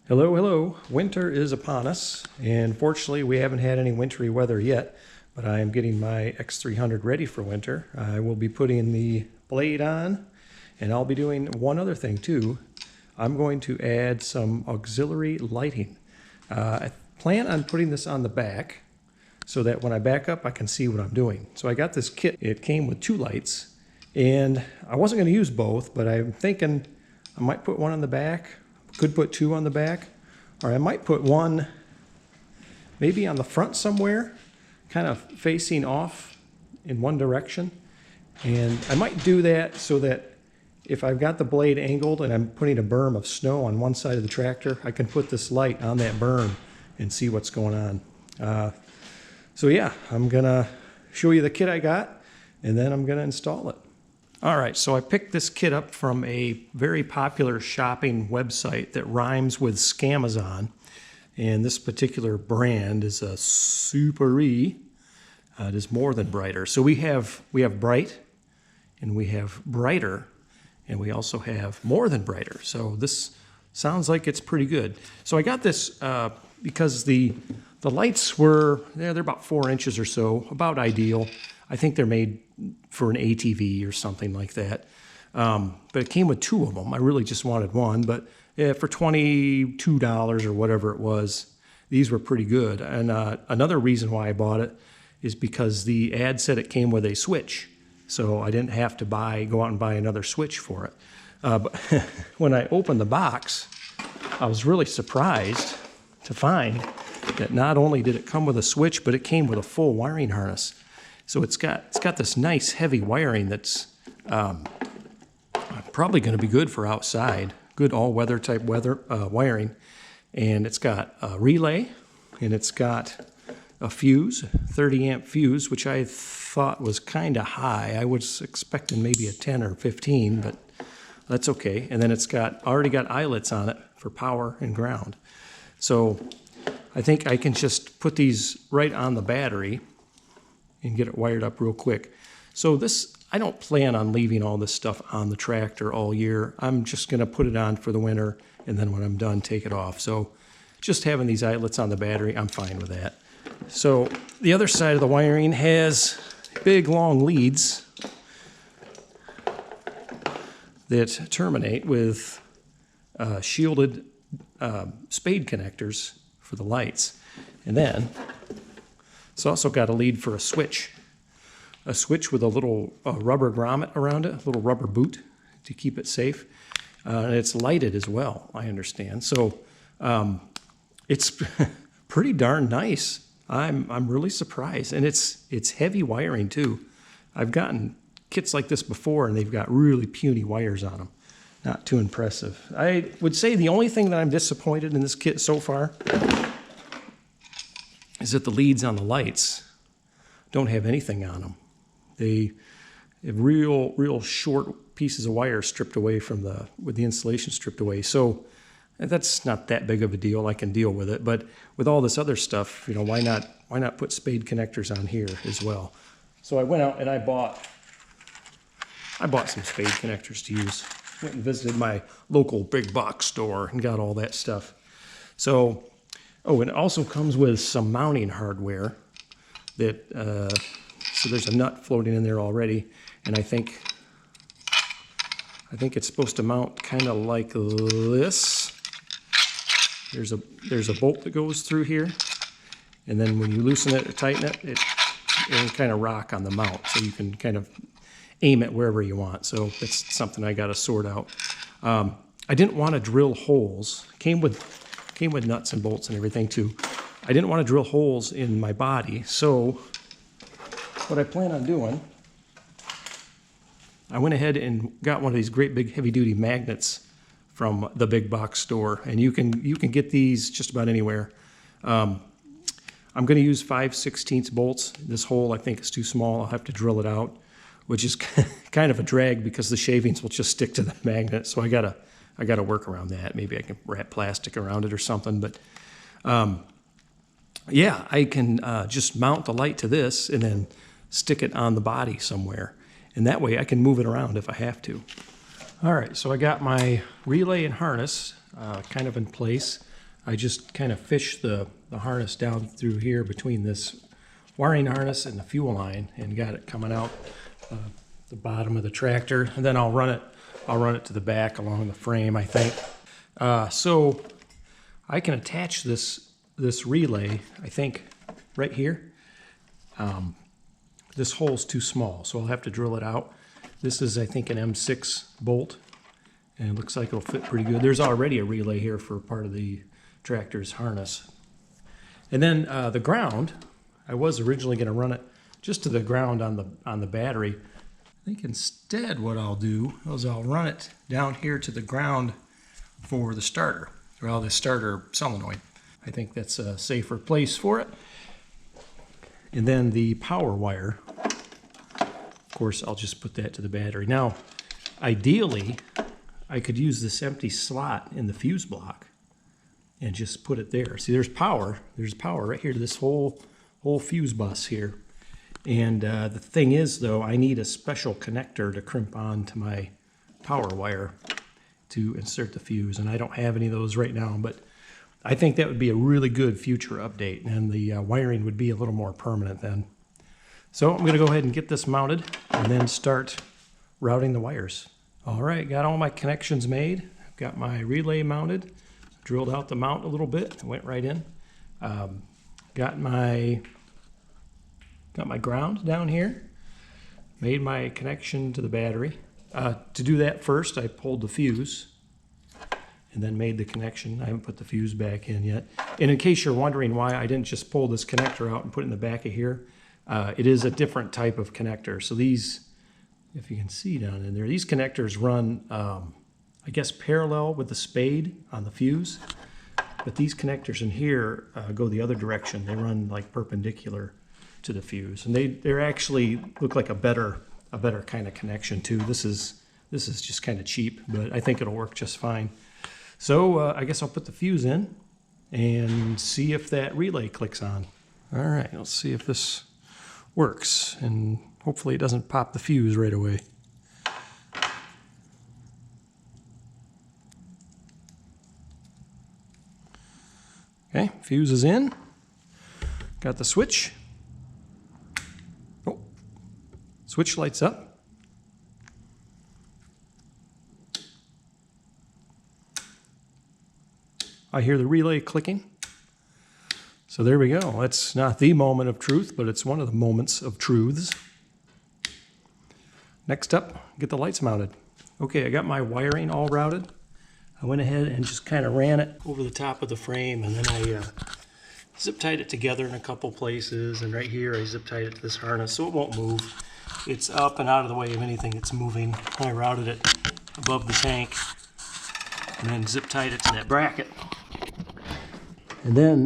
Hello, hello. Winter is upon us, and fortunately we haven't had any wintry weather yet, but I am getting my X300 ready for winter. I will be putting the blade on, and I'll be doing one other thing too. I'm going to add some auxiliary lighting. I plan on putting this on the back so that when I back up I can see what I'm doing. So I got this kit. It came with two lights, and I wasn't going to use both, but I'm thinking I might put one on the back. Could put two on the back, or I might put one maybe on the front somewhere, kind of facing off in one direction. And I might do that so that if I've got the blade angled and I'm putting a berm of snow on one side of the tractor, I can put this light on that berm and see what's going on. So yeah, I'm gonna show you the kit I got, and then I'm gonna install it. All right, so I picked this kit up from a very popular shopping website that rhymes with Scamazon, and this particular brand is a Super-E. It is more than brighter. So we have bright, and we have brighter, and we also have more than brighter. So this sounds like it's pretty good. So I got this because the lights were, they're about 4 inches or so, about ideal. I think they're made for an ATV or something like that. But it came with two of them. I really just wanted one, but for $22 or whatever it was, these were pretty good. And another reason why I bought it is because the ad said it came with a switch. So I didn't have to go out and buy another switch for it. But when I opened the box, I was really surprised to find that not only did it come with a switch, but it came with a full wiring harness. So it's got this nice heavy wiring that's probably going to be good for outside, good all-weather type wiring. And it's got a relay, and it's got a fuse, 30 amp fuse, which I thought was kind of high. I was expecting maybe a 10 or 15, but that's okay. And then it's already got eyelets on it for power and ground. So I think I can just put these right on the battery and get it wired up real quick. So I don't plan on leaving all this stuff on the tractor all year. I'm just gonna put it on for the winter, and then when I'm done, take it off. So just having these eyelets on the battery, I'm fine with that. So the other side of the wiring has big long leads that terminate with shielded spade connectors for the lights. And then it's also got a lead for a switch with a little rubber grommet around it, a little rubber boot to keep it safe. And it's lighted as well, I understand. So it's pretty darn nice. I'm really surprised. And it's heavy wiring too. I've gotten kits like this before, and they've got really puny wires on them. Not too impressive. I would say the only thing that I'm disappointed in this kit so far is that the leads on the lights don't have anything on them. They have real short pieces of wire stripped away with the insulation stripped away. So that's not that big of a deal. I can deal with it. But with all this other stuff, why not put spade connectors on here as well? So I went out and I bought some spade connectors to use. Went and visited my local big box store and got all that stuff. So, and it also comes with some mounting hardware that, so there's a nut floating in there already, and I think it's supposed to mount kind of like this. There's a bolt that goes through here, and then when you loosen it or tighten it, it will kind of rock on the mount, so you can kind of aim it wherever you want. So that's something I got to sort out. I didn't want to drill holes. Came with nuts and bolts and everything too. I didn't want to drill holes in my body, so what I plan on doing, I went ahead and got one of these great big heavy-duty magnets from the big box store, and you can get these just about anywhere. I'm going to use 5/16 bolts. This hole I think is too small. I'll have to drill it out, which is kind of a drag because the shavings will just stick to the magnet. So I gotta work around that. Maybe I can wrap plastic around it or something. But yeah, I can just mount the light to this and then stick it on the body somewhere. And that way I can move it around if I have to. All right, so I got my relay and harness kind of in place. I just kind of fished the harness down through here between this wiring harness and the fuel line and got it coming out the bottom of the tractor. And then I'll run it to the back along the frame, I think. So I can attach this relay, I think, right here. This hole's too small, so I'll have to drill it out. This is, I think, an M6 bolt, and it looks like it'll fit pretty good. There's already a relay here for part of the tractor's harness. And then the ground, I was originally going to run it just to the ground on the battery. I think instead what I'll do is I'll run it down here to the ground for the starter, well, the starter solenoid. I think that's a safer place for it. And then the power wire, of course, I'll just put that to the battery. Now, ideally, I could use this empty slot in the fuse block and just put it there. See, there's power. There's power right here to this whole fuse bus here. And the thing is, though, I need a special connector to crimp onto my power wire to insert the fuse, and I don't have any of those right now, but I think that would be a really good future update, and the wiring would be a little more permanent then. So I'm going to go ahead and get this mounted and then start routing the wires. All right, got all my connections made. I've got my relay mounted, drilled out the mount a little bit, went right in. Got my ground down here, made my connection to the battery. To do that first, I pulled the fuse and then made the connection. I haven't put the fuse back in yet. And in case you're wondering why I didn't just pull this connector out and put it in the back of here, it is a different type of connector. So these, if you can see down in there, these connectors run, I guess, parallel with the spade on the fuse. But these connectors in here go the other direction. They run like perpendicular to the fuse, and they're actually look like a better kind of connection too. This is just kind of cheap, but I think it'll work just fine. So I guess I'll put the fuse in and see if that relay clicks on. All right, let's see if this works, and hopefully it doesn't pop the fuse right away. Okay, fuse is in. Got the switch. Oh, switch lights up. I hear the relay clicking. So there we go. That's not the moment of truth, but it's one of the moments of truths. Next up, get the lights mounted. Okay, I got my wiring all routed. I went ahead and just kind of ran it over the top of the frame, and then I zip tied it together in a couple places, and right here I zip tied it to this harness so it won't move. It's up and out of the way of anything that's moving. I routed it above the tank and then zip tied it to that bracket. And then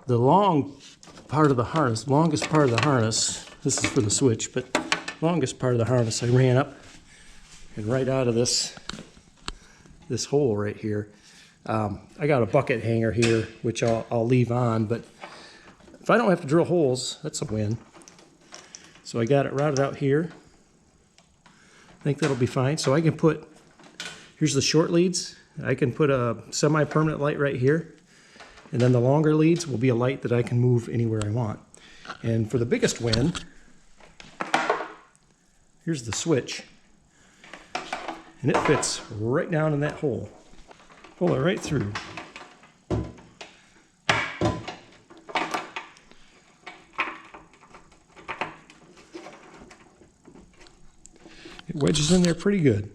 the longest part of the harness, this is for the switch, but longest part of the harness I ran up and right out of this hole right here. I got a bucket hanger here, which I'll leave on, but if I don't have to drill holes, that's a win. So I got it routed out here. I think that'll be fine. So I can put, here's the short leads. I can put a semi-permanent light right here. And then the longer leads will be a light that I can move anywhere I want. And for the biggest win, here's the switch. And it fits right down in that hole. Pull it right through. It wedges in there pretty good.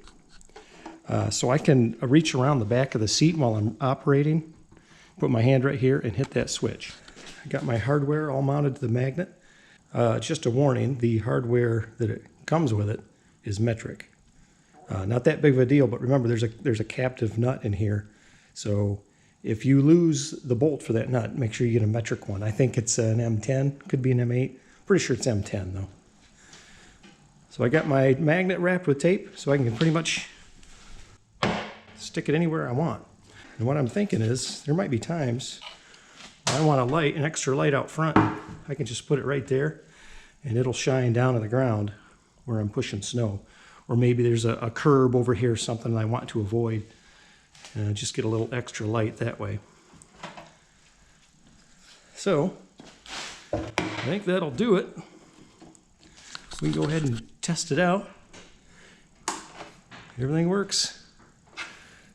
So I can reach around the back of the seat while I'm operating, put my hand right here and hit that switch. I got my hardware all mounted to the magnet. Just a warning, the hardware that it comes with it is metric. Not that big of a deal, but remember there's a captive nut in here. So if you lose the bolt for that nut, make sure you get a metric one. I think it's an M10, could be an M8. Pretty sure it's M10 though. So I got my magnet wrapped with tape so I can pretty much stick it anywhere I want. And what I'm thinking is there might be times when I want a light, an extra light out front. I can just put it right there and it'll shine down on the ground where I'm pushing snow. Or maybe there's a curb over here, something I want to avoid. Just get a little extra light that way. So I think that'll do it. We can go ahead and test it out. Everything works.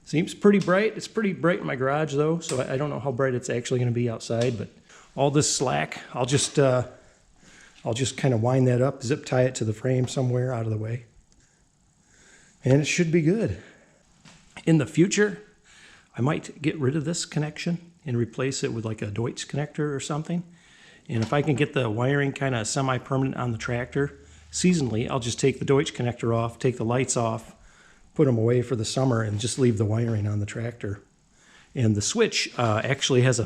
Seems pretty bright. It's pretty bright in my garage though, so I don't know how bright it's actually going to be outside, but all this slack, I'll just kind of wind that up, zip tie it to the frame somewhere out of the way, and it should be good. In the future, I might get rid of this connection and replace it with like a Deutsch connector or something. And if I can get the wiring kind of semi-permanent on the tractor, seasonally, I'll just take the Deutsch connector off, take the lights off, put them away for the summer, and just leave the wiring on the tractor. And the switch actually has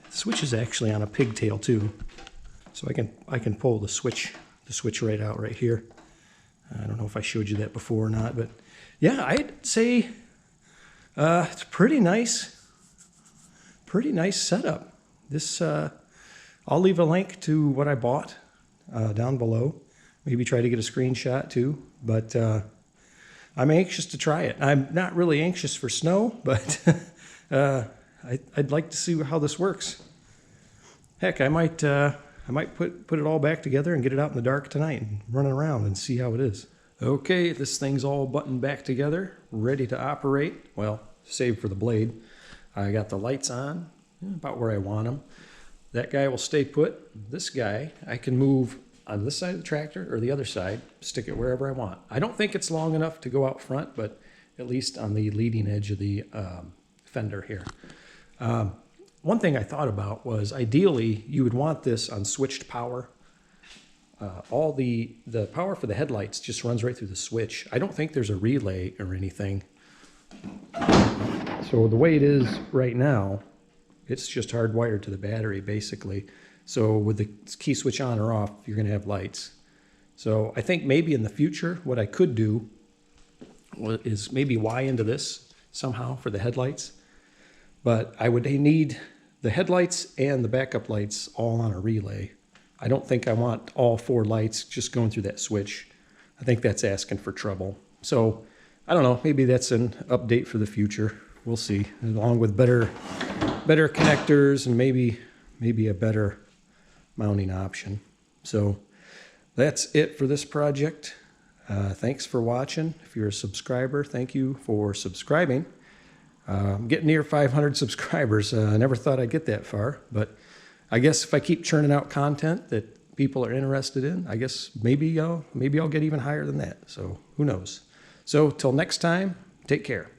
switch is actually on a pigtail too. So I can pull the switch right out right here. I don't know if I showed you that before or not, but yeah, I'd say it's pretty nice setup. This I'll leave a link to what I bought down below. Maybe try to get a screenshot too, but I'm anxious to try it. I'm not really anxious for snow, but I'd like to see how this works. Heck, I might put it all back together and get it out in the dark tonight and run it around and see how it is. Okay, this thing's all buttoned back together, ready to operate. Well, save for the blade. I got the lights on, about where I want them. That guy will stay put. This guy, I can move on this side of the tractor or the other side, stick it wherever I want. I don't think it's long enough to go out front, but at least on the leading edge of the fender here. One thing I thought about was ideally you would want this on switched power. All the power for the headlights just runs right through the switch. I don't think there's a relay or anything. So the way it is right now, it's just hardwired to the battery basically. So with the key switch on or off, you're going to have lights. So I think maybe in the future, what I could do is maybe wire into this somehow for the headlights. But I would need the headlights and the backup lights all on a relay. I don't think I want all 4 lights just going through that switch. I think that's asking for trouble. So I don't know, maybe that's an update for the future. We'll see, along with better connectors and maybe a better mounting option. So that's it for this project. Thanks for watching. If you're a subscriber, thank you for subscribing. I'm getting near 500 subscribers. I never thought I'd get that far, but I guess if I keep churning out content that people are interested in, I guess maybe I'll get even higher than that. So who knows? So till next time, take care.